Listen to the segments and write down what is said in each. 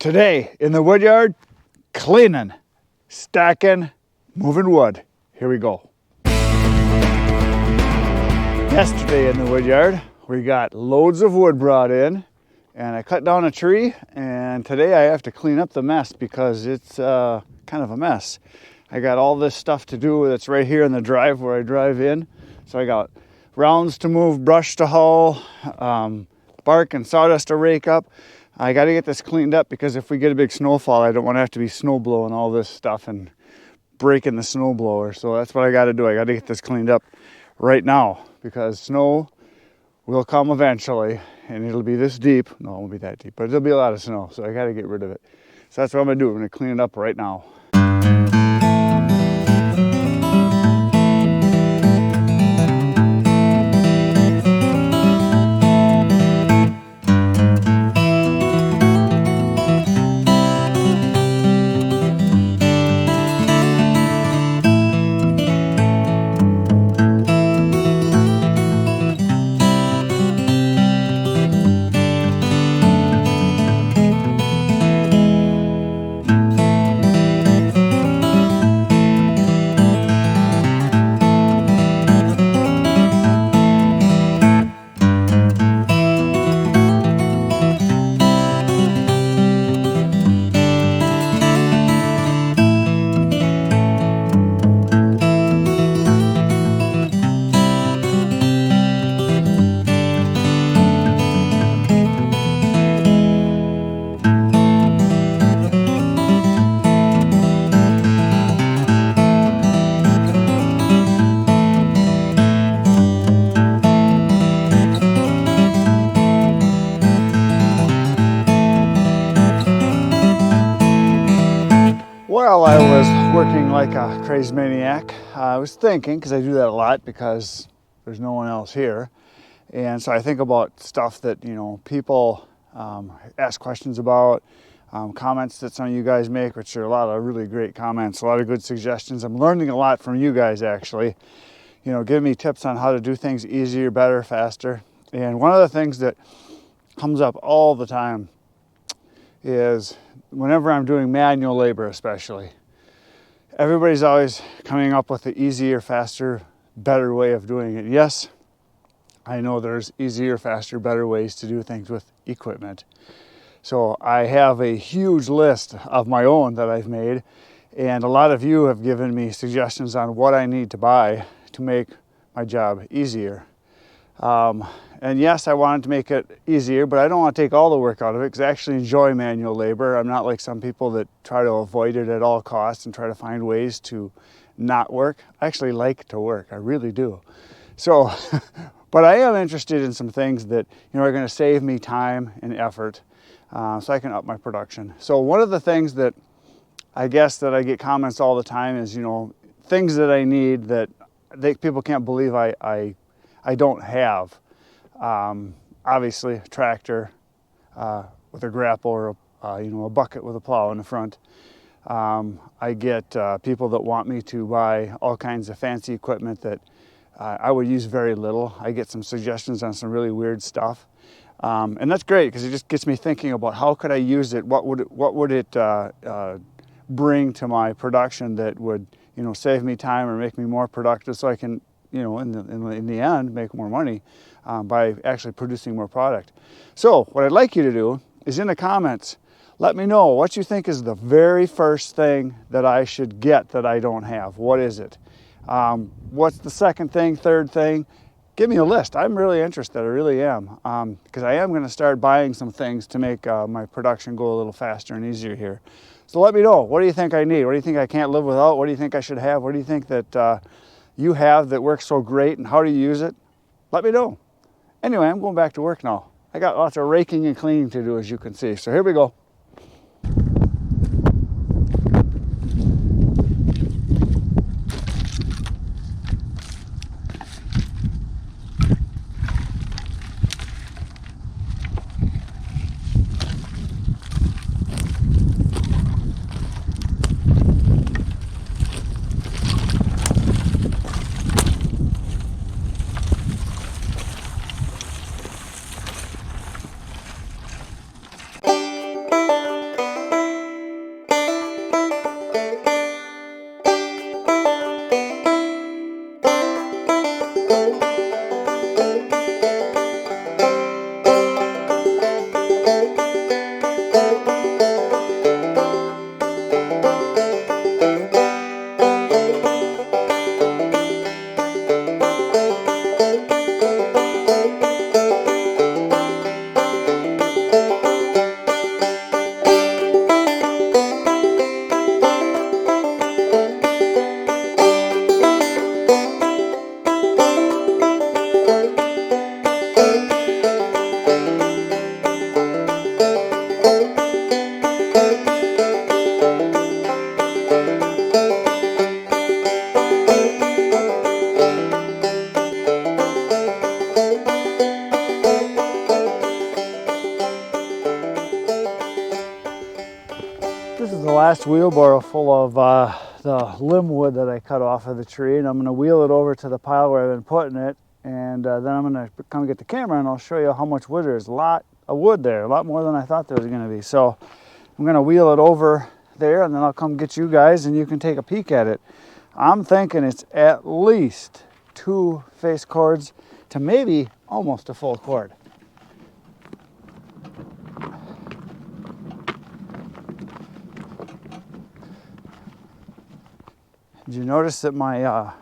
Today in the wood yard, cleaning, stacking, moving wood. Here we go. Yesterday in the wood yard, we got loads of wood brought in and I cut down a tree, and today I have to clean up the mess because it's kind of a mess. I got all this stuff to do that's right here in the drive where I drive in. So I got rounds to move, brush to haul, bark and sawdust to rake up. I got to get this cleaned up because if we get a big snowfall, I don't want to have to be snow blowing all this stuff and breaking the snow blower. So that's what I got to do. I got to get this cleaned up right now because snow will come eventually and it'll be this deep. No, it won't be that deep, but it'll be a lot of snow. So I got to get rid of it. So that's what I'm going to do. I'm going to clean it up right now. While I was working like a crazy maniac, I was thinking, because I do that a lot because there's no one else here. And so I think about stuff that, people ask questions about, comments that some of you guys make, which are a lot of really great comments, a lot of good suggestions. I'm learning a lot from you guys actually, giving me tips on how to do things easier, better, faster. And one of the things that comes up all the time is whenever I'm doing manual labor especially, everybody's always coming up with the easier, faster, better way of doing it. Yes, I know there's easier, faster, better ways to do things with equipment. So I have a huge list of my own that I've made, and a lot of you have given me suggestions on what I need to buy to make my job easier. And yes, I wanted to make it easier, but I don't want to take all the work out of it because I actually enjoy manual labor. I'm not like some people that try to avoid it at all costs and try to find ways to not work. I actually like to work, I really do. So, but I am interested in some things that are going to save me time and effort, so I can up my production. So one of the things that I guess that I get comments all the time is things that I need that people can't believe I don't have. Obviously a tractor with a grapple or a bucket with a plow in the front. I get people that want me to buy all kinds of fancy equipment that I would use very little. I get some suggestions on some really weird stuff, and that's great because it just gets me thinking about how could I use it. What would it bring to my production that would save me time or make me more productive, so I can in the end make more money by actually producing more product. So what I'd like you to do is in the comments, let me know what you think is the very first thing that I should get that I don't have. What is it? What's the second thing, third thing? Give me a list. I'm really interested, I really am, because I am going to start buying some things to make my production go a little faster and easier here. So let me know, what do you think I need? What do you think I can't live without? What do you think I should have? What do you think that you have that works so great, and how do you use it? Let me know. Anyway, I'm going back to work now. I got lots of raking and cleaning to do, as you can see. So here we go. This is the last wheelbarrow full of the limb wood that I cut off of the tree, and I'm going to wheel it over to the pile where I've been putting it, and then I'm going to come get the camera and I'll show you how much wood there is. A lot of wood there, a lot more than I thought there was going to be. So I'm going to wheel it over there, and then I'll come get you guys and you can take a peek at it. I'm thinking it's at least 2 face cords to maybe almost a full cord. Did you notice that my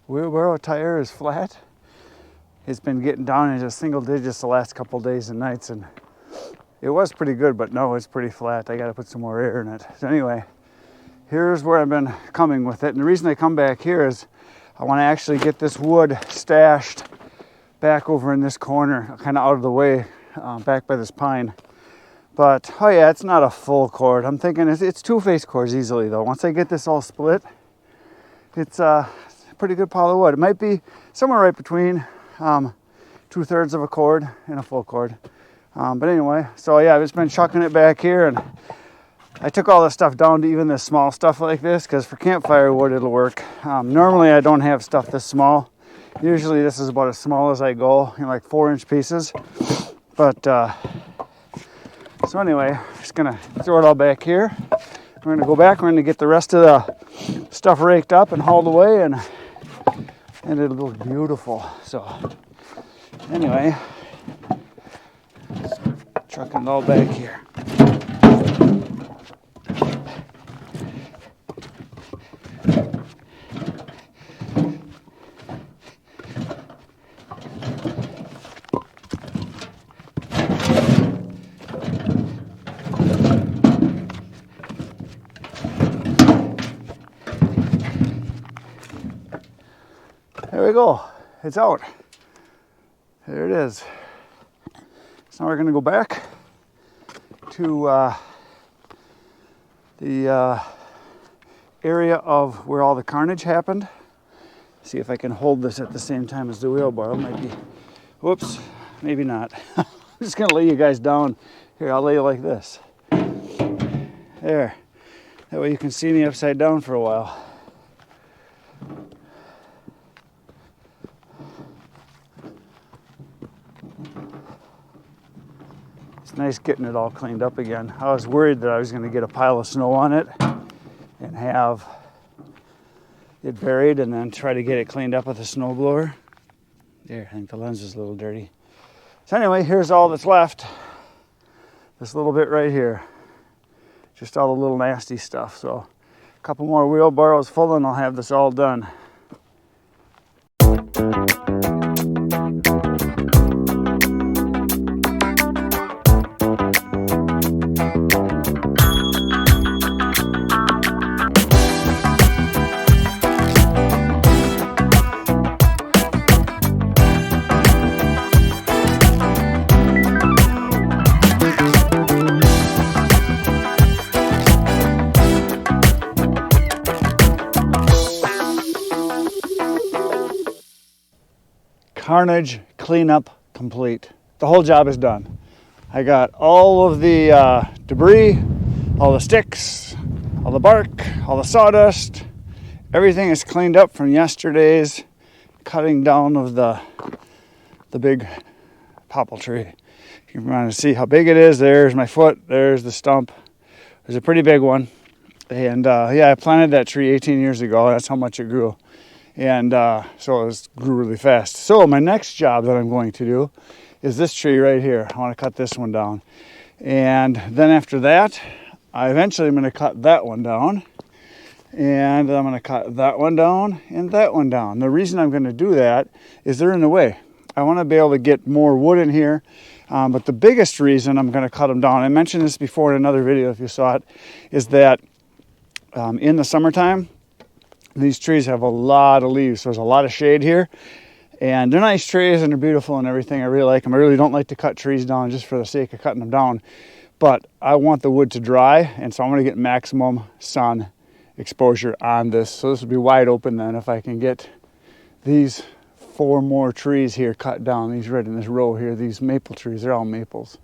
wheelbarrow tire is flat? It's been getting down into single digits the last couple days and nights, and it was pretty good, but no, it's pretty flat. I got to put some more air in it. So anyway, here's where I've been coming with it. And the reason I come back here is I want to actually get this wood stashed back over in this corner, kind of out of the way, back by this pine. But, oh yeah, it's not a full cord. I'm thinking it's 2 face cords easily, though. Once I get this all split, it's a pretty good pile of wood. It might be somewhere right between 2/3 of a cord and a full cord. But anyway, so yeah, I've just been chucking it back here, and I took all this stuff down to even this small stuff like this, because for campfire wood it'll work. Normally I don't have stuff this small. Usually this is about as small as I go, like 4-inch pieces. But so anyway, just gonna throw it all back here. We're gonna go back, we're gonna get the rest of the stuff raked up and hauled away, and it'll look beautiful. So anyway, trucking it all back here. There we go. It's out. There it is. So now we're going to go back to the area of where all the carnage happened. See if I can hold this at the same time as the wheelbarrow. Might be, whoops, maybe not. I'm just going to lay you guys down. Here, I'll lay you like this. There. That way you can see me upside down for a while. It's nice getting it all cleaned up again. I was worried that I was going to get a pile of snow on it and have it buried and then try to get it cleaned up with a snowblower. There, I think the lens is a little dirty. So anyway, here's all that's left. This little bit right here. Just all the little nasty stuff. So a couple more wheelbarrows full and I'll have this all done. Carnage cleanup complete. The whole job is done. I got all of the debris, all the sticks, all the bark, all the sawdust. Everything is cleaned up from yesterday's cutting down of the big popple tree. If you want to see how big it is, there's my foot, there's the stump. There's a pretty big one. And yeah, I planted that tree 18 years ago. That's how much it grew. And so it grew really fast. So my next job that I'm going to do is this tree right here. I want to cut this one down. And then after that, I eventually am going to cut that one down. And I'm going to cut that one down and that one down. The reason I'm going to do that is they're in the way. I want to be able to get more wood in here. But the biggest reason I'm going to cut them down, I mentioned this before in another video if you saw it, is that in the summertime, these trees have a lot of leaves, so there's a lot of shade here. And they're nice trees and they're beautiful and everything. I really like them. I really don't like to cut trees down just for the sake of cutting them down. But I want the wood to dry, and so I'm going to get maximum sun exposure on this. So this will be wide open then if I can get these 4 more trees here cut down. These right in this row here, these maple trees, they're all maples.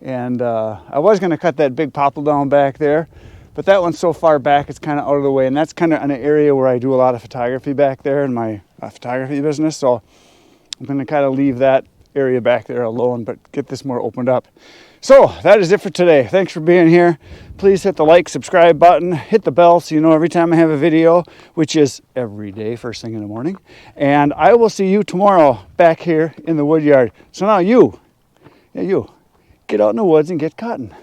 And I was going to cut that big popple down back there, But that one's so far back, it's kind of out of the way, and that's kind of an area where I do a lot of photography back there in my photography business. So I'm going to kind of leave that area back there alone, but get this more opened up. So that is it for today. Thanks for being here. Please hit the like, subscribe button, hit the bell so you know every time I have a video, which is every day, first thing in the morning. And I will see you tomorrow back here in the Woodyard. So now you, get out in the woods and get cutting.